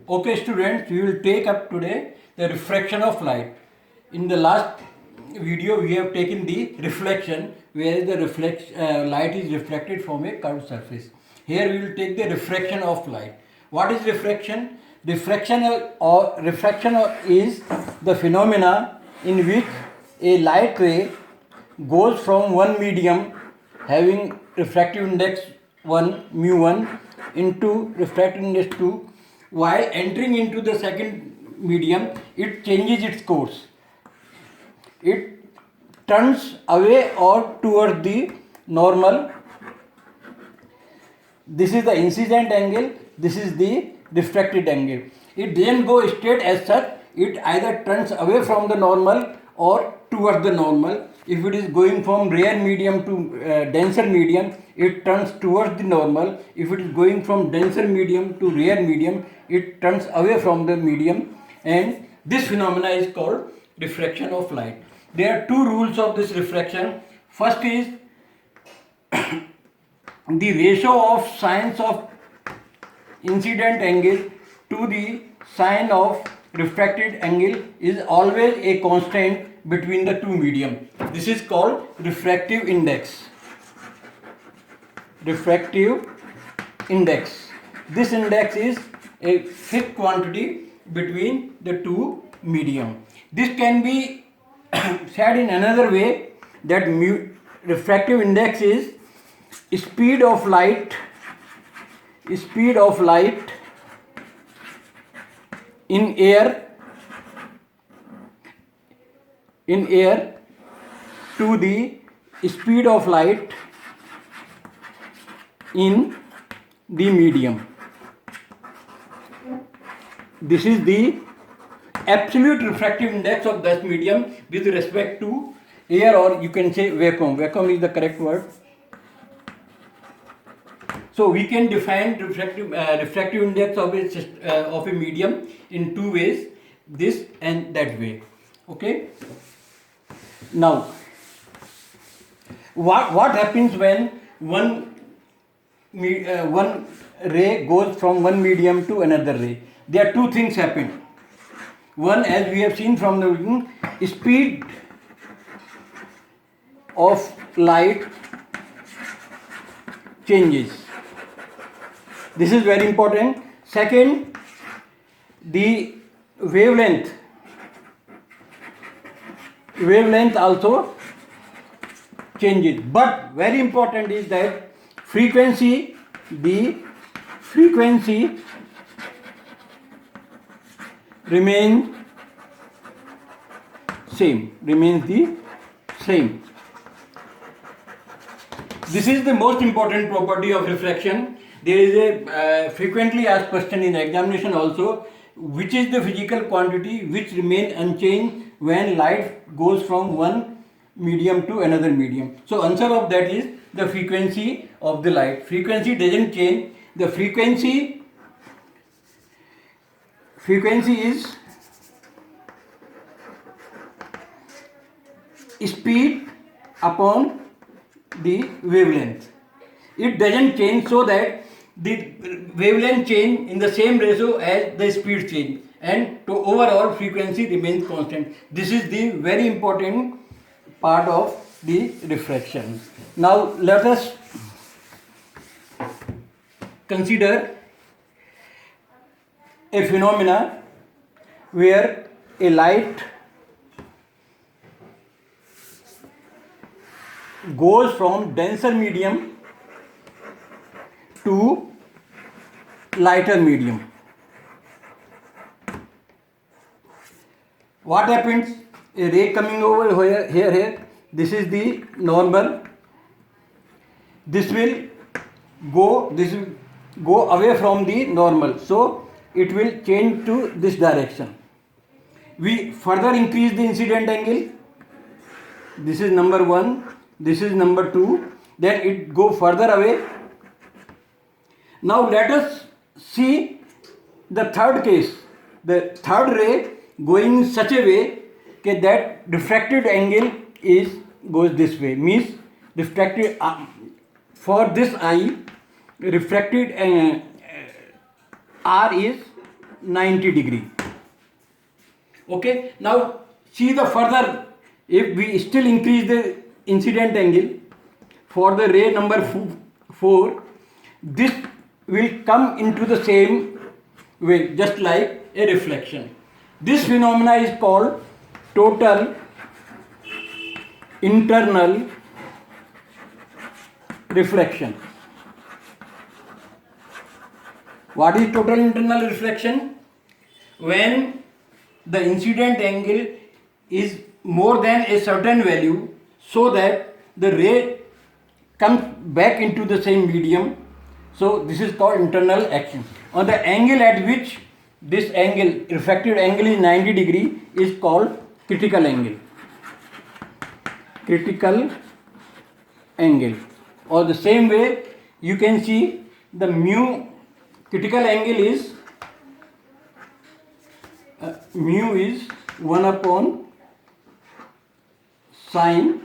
Okay, students, we will take up today the refraction of light. In the last video, we have taken the reflection, where the light is reflected from a curved surface. Here, we will take the refraction of light. What is refraction? Refraction is the phenomena in which a light ray goes from one medium having refractive index 1 mu 1 into refractive index 2. While entering into the second medium, it changes its course. It turns away or towards the normal. This is the incident angle, this is the refracted angle. It doesn't go straight as such, it either turns away from the normal or towards the normal. If it is going from rare medium to denser medium, it turns towards the normal. If it is going from denser medium to rare medium, it turns away from the medium. And this phenomena is called refraction of light. There are two rules of this refraction. First is the ratio of sines of incident angle to the sine of refracted angle is always a constant between the two medium. This is called refractive index. Refractive index. This index is a fixed quantity between the two medium. This can be said in another way, that refractive index is speed of light in air to the speed of light in the medium. This is the absolute refractive index of that medium with respect to air, or you can say vacuum. Vacuum is the correct word. So we can define refractive index of a medium in two ways, this and that way. Okay. Now, what happens when one ray goes from one medium to another ray? There are two things happen. One, as we have seen from the beginning, speed of light changes. This is very important. Second, the wavelength also changes. But very important is that the frequency remains the same. This is the most important property of refraction. There is a frequently asked question in examination also, which is the physical quantity which remains unchanged when light goes from one medium to another medium. So answer of that is the frequency of the light. Frequency doesn't change. The frequency is speed upon the wavelength. It doesn't change, so that the wavelength change in the same ratio as the speed change, and to overall frequency remains constant. This is the very important part of the refraction. Now let us consider a phenomena where a light goes from denser medium to lighter medium. What happens? A ray coming over here. This is the normal. This will go away from the normal. So it will change to this direction. We further increase the incident angle. This is number 1. This is number 2. Then it go further away. Now let us see the third case. The third ray going in such a way that refracted angle goes this way. Means refracted for this eye, refracted R is 90 degree. Okay, now see the further, if we still increase the incident angle for the ray number 4, this will come into the same way, just like a reflection. This phenomena is called total internal reflection. What is total internal reflection? When the incident angle is more than a certain value, so that the ray comes back into the same medium. So this is called internal action. On the angle at which this angle, refracted angle, is 90 degree, is called critical angle. Critical angle. Or the same way, you can see the mu, critical angle is mu is 1 upon sine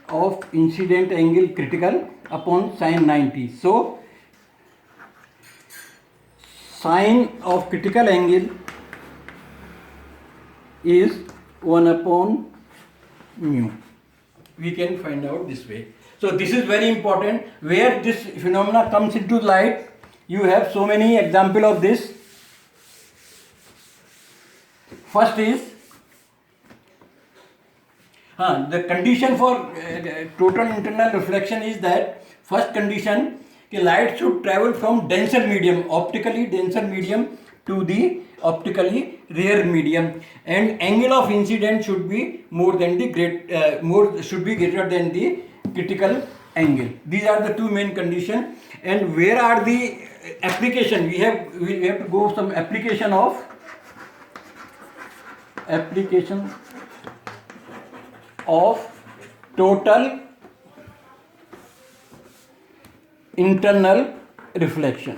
of incident angle critical upon sine 90. So sine of critical angle is 1 upon mu. We can find out this way. So this is very important. Where this phenomena comes into light, you have so many examples of this. First is the condition for total internal reflection is that, first condition, light should travel from denser medium, optically denser medium, to the optically rare medium, and angle of incident should be more than the greater than the critical angle. These are the two main conditions. And where are the application? We have to go some application of total internal reflection.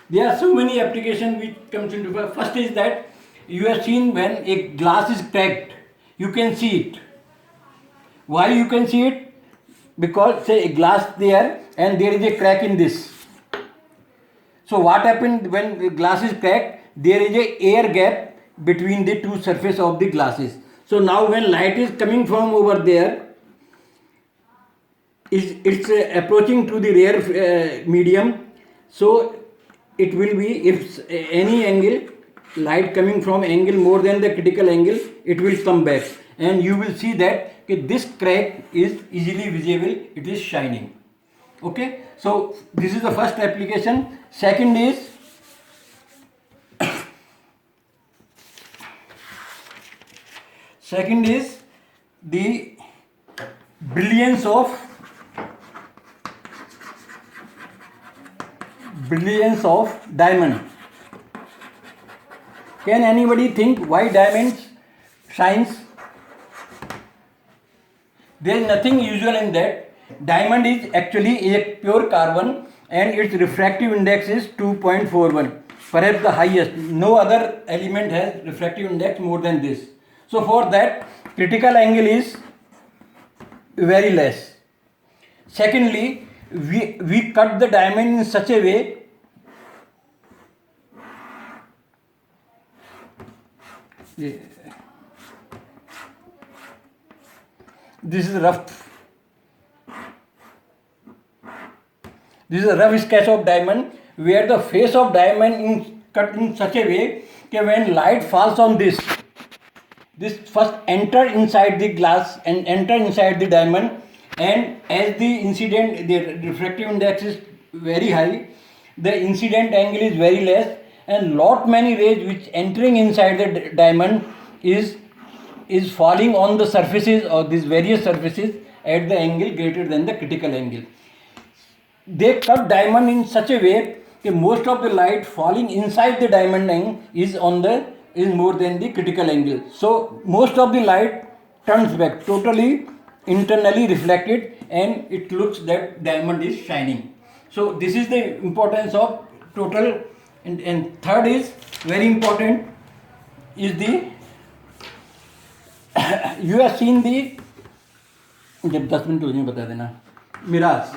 There are so many applications which comes into play. First is that you have seen when a glass is cracked, you can see it. Why you can see it? Because say a glass there and there is a crack in this. So what happened when the glass is cracked? There is a air gap between the two surface of the glasses. So now when light is coming from over there, it's approaching to the rare medium. So it will be, if any angle, light coming from angle more than the critical angle, it will come back, and you will see that this crack is easily visible, it is shining. Okay, so this is the first application. Second is the brilliance of diamond. Can anybody think why diamonds shines? There is nothing usual in that. Diamond is actually a pure carbon and its refractive index is 2.41, perhaps the highest. No other element has refractive index more than this. So for that, critical angle is very less. Secondly, we cut the diamond in such a way this is a rough sketch of diamond, where the face of diamond is cut in such a way that when light falls on this first enter inside the glass and enter inside the diamond, and as the refractive index is very high, the incident angle is very less, and lot many rays which entering inside the diamond is falling on the surfaces or these various surfaces at the angle greater than the critical angle. They cut diamond in such a way that most of the light falling inside the diamond is more than the critical angle. So most of the light turns back, totally internally reflected, and it looks that diamond is shining. So this is the importance of total. And third is very important is the you have seen the, जब 10 minute हो जाए बता देना, मिराज